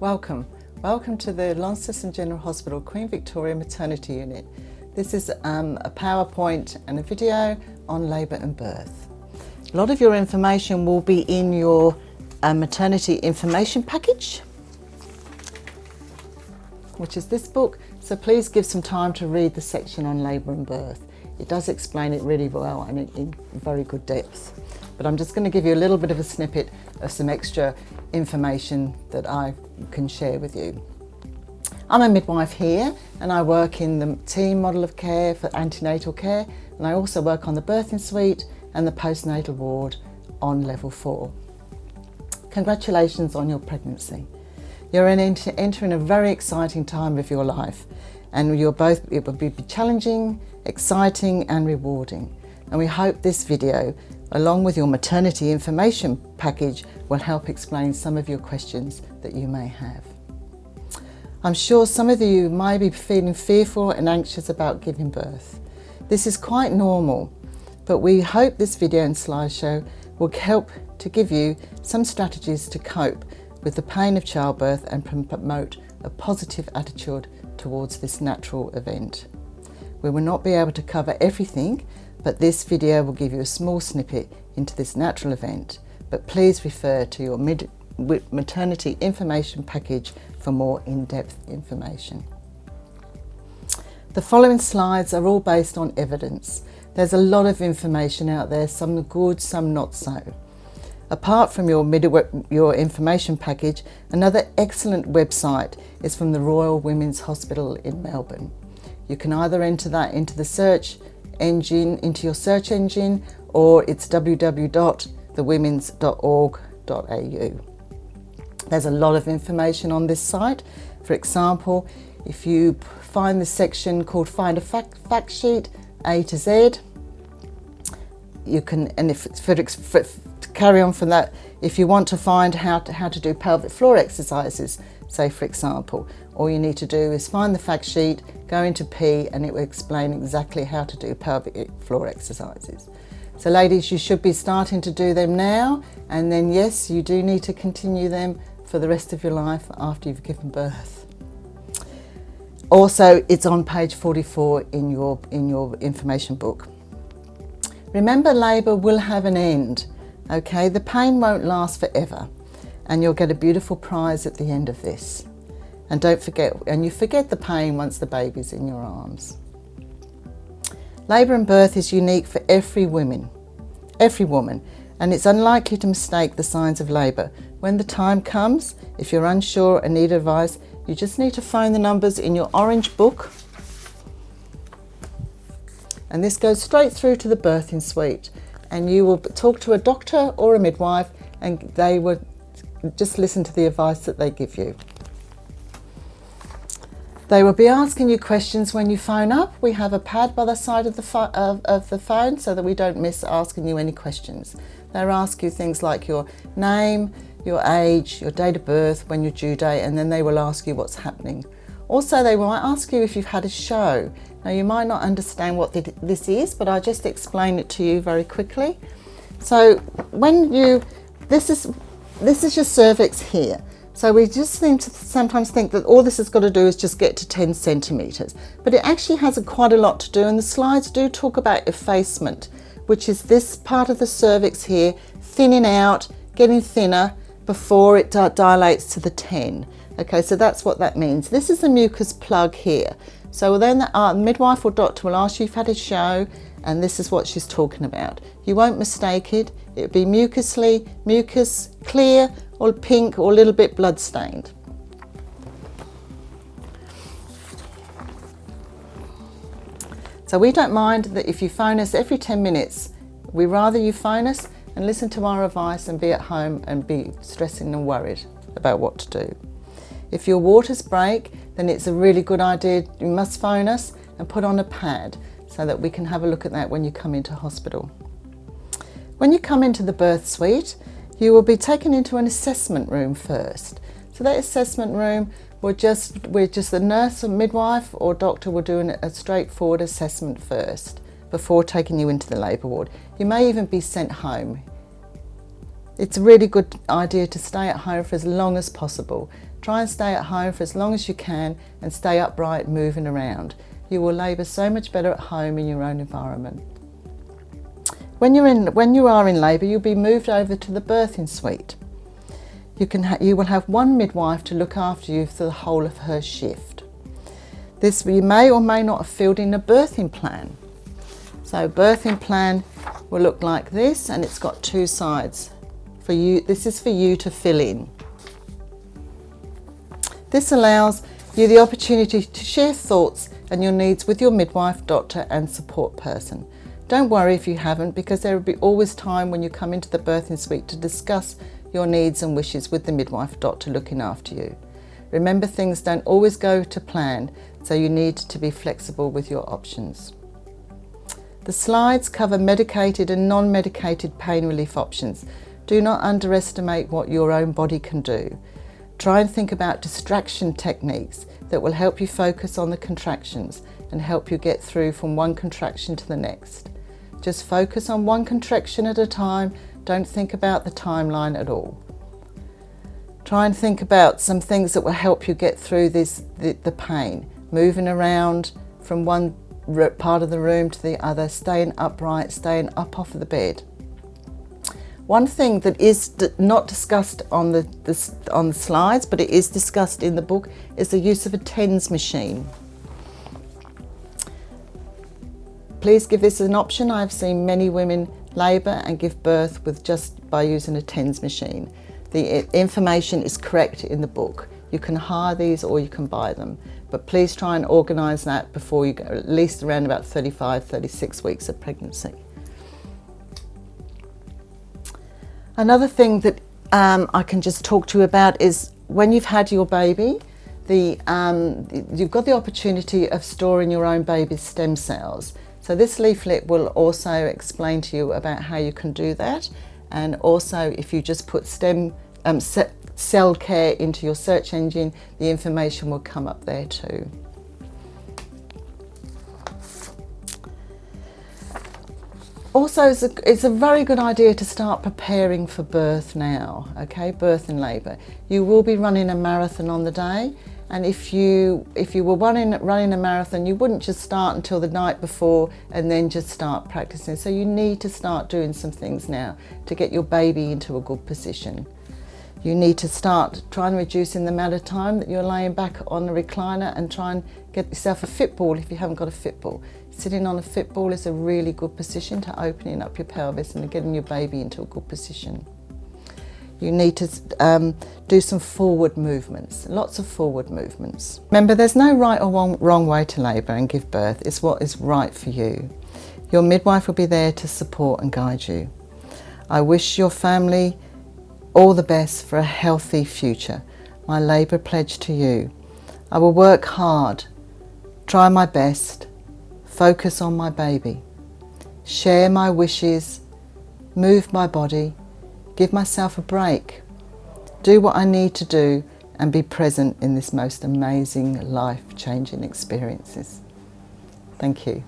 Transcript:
Welcome to the Launceston General Hospital Queen Victoria Maternity Unit. This is a PowerPoint and a video on labour and birth. A lot of your information will be in your maternity information package, which is this book, so please give some time to read the section on labour and birth. It does explain it really well and in very good depth. But I'm just going to give you a little bit of a snippet of some extra information that I can share with you. I'm a midwife here and I work in the team model of care for antenatal care, and I also work on the birthing suite and the postnatal ward on level 4. Congratulations on your pregnancy. You're entering a very exciting time of your life, and it will be challenging, exciting and rewarding. And we hope this video, along with your maternity information package, will help explain some of your questions that you may have. I'm sure some of you might be feeling fearful and anxious about giving birth. This is quite normal, but we hope this video and slideshow will help to give you some strategies to cope with the pain of childbirth and promote a positive attitude towards this natural event. We will not be able to cover everything, but this video will give you a small snippet into this natural event. But please refer to your maternity information package for more in-depth information. The following slides are all based on evidence. There's a lot of information out there, some good, some not so. Apart from your information package, another excellent website is from the Royal Women's Hospital in Melbourne. You can either enter that into the search engine, into your search engine, or it's www.thewomens.org.au. There's a lot of information on this site. For example, if you find the section called Find a Fact Sheet A to Z, you can, and if to carry on from that, if you want to find how to do pelvic floor exercises, say for example, all you need to do is find the fact sheet, go into P, and it will explain exactly how to do pelvic floor exercises. So ladies, you should be starting to do them now, and then yes, you do need to continue them for the rest of your life after you've given birth. Also, it's on page 44 in your information book. Remember, labour will have an end. Okay, the pain won't last forever, and you'll get a beautiful prize at the end of this. And don't forget, and you forget the pain once the baby's in your arms. Labour and birth is unique for every woman, and it's unlikely to mistake the signs of labour. When the time comes, if you're unsure and need advice, you just need to phone the numbers in your orange book, and this goes straight through to the birthing suite. And you will talk to a doctor or a midwife, and they will just listen to the advice that they give you. They will be asking you questions when you phone up. We have a pad by the side of the phone so that we don't miss asking you any questions. They'll ask you things like your name, your age, your date of birth, when your due date, and then they will ask you what's happening. Also, they might ask you if you've had a show. Now, you might not understand what this is, but I'll just explain it to you very quickly. So this is your cervix here. So we just seem to sometimes think that all this has got to do is just get to 10 centimetres. But it actually has quite a lot to do, and the slides do talk about effacement, which is this part of the cervix here, thinning out, getting thinner before it dilates to the 10. Okay, so that's what that means. This is the mucus plug here. So then the midwife or doctor will ask you if you've had a show, and this is what she's talking about. You won't mistake it. It'll be mucus, clear or pink or a little bit blood stained. So we don't mind that if you phone us every 10 minutes. We rather you phone us and listen to our advice and be at home and be stressing and worried about what to do. If your waters break, then it's a really good idea. You must phone us and put on a pad so that we can have a look at that when you come into hospital. When you come into the birth suite, you will be taken into an assessment room first. So that assessment room, we're just the nurse or midwife or doctor will do a straightforward assessment first before taking you into the labour ward. You may even be sent home. It's a really good idea to stay at home for as long as possible. Try and stay at home for as long as you can and stay upright, moving around. You will labour so much better at home in your own environment. When you are in labour, you'll be moved over to the birthing suite. You will have one midwife to look after you for the whole of her shift. This you may or may not have filled in a birthing plan. So birthing plan will look like this, and it's got two sides for you. This is for you to fill in. This allows you the opportunity to share thoughts and your needs with your midwife, doctor and support person. Don't worry if you haven't, because there will be always time when you come into the birthing suite to discuss your needs and wishes with the midwife, doctor looking after you. Remember, things don't always go to plan, so you need to be flexible with your options. The slides cover medicated and non-medicated pain relief options. Do not underestimate what your own body can do. Try and think about distraction techniques that will help you focus on the contractions and help you get through from one contraction to the next. Just focus on one contraction at a time. Don't think about the timeline at all. Try and think about some things that will help you get through the pain. Moving around from one part of the room to the other, staying upright, staying up off of the bed. One thing that is not discussed on the slides, but it is discussed in the book, is the use of a TENS machine. Please give this an option. I've seen many women labour and give birth with just by using a TENS machine. The information is correct in the book. You can hire these or you can buy them, but please try and organise that before you go, at least around about 35-36 weeks of pregnancy. Another thing that I can just talk to you about is when you've had your baby, you've got the opportunity of storing your own baby's stem cells. So this leaflet will also explain to you about how you can do that, and also if you just put cell care into your search engine, the information will come up there too. Also, it's a very good idea to start preparing for birth now, okay? Birth and labour. You will be running a marathon on the day, and if you were running a marathon, you wouldn't just start until the night before and then just start practicing. So you need to start doing some things now to get your baby into a good position. You need to start trying reducing the amount of time that you're laying back on the recliner, and try and get yourself a fit ball if you haven't got a fit ball. Sitting on a fit ball is a really good position to opening up your pelvis and getting your baby into a good position. You need to do some forward movements, lots of forward movements. Remember, there's no right or wrong way to labour and give birth. It's what is right for you. Your midwife will be there to support and guide you. I wish your family all the best for a healthy future. My labour pledge to you. I will work hard, try my best, focus on my baby, share my wishes, move my body, give myself a break, do what I need to do, and be present in this most amazing life-changing experiences. Thank you.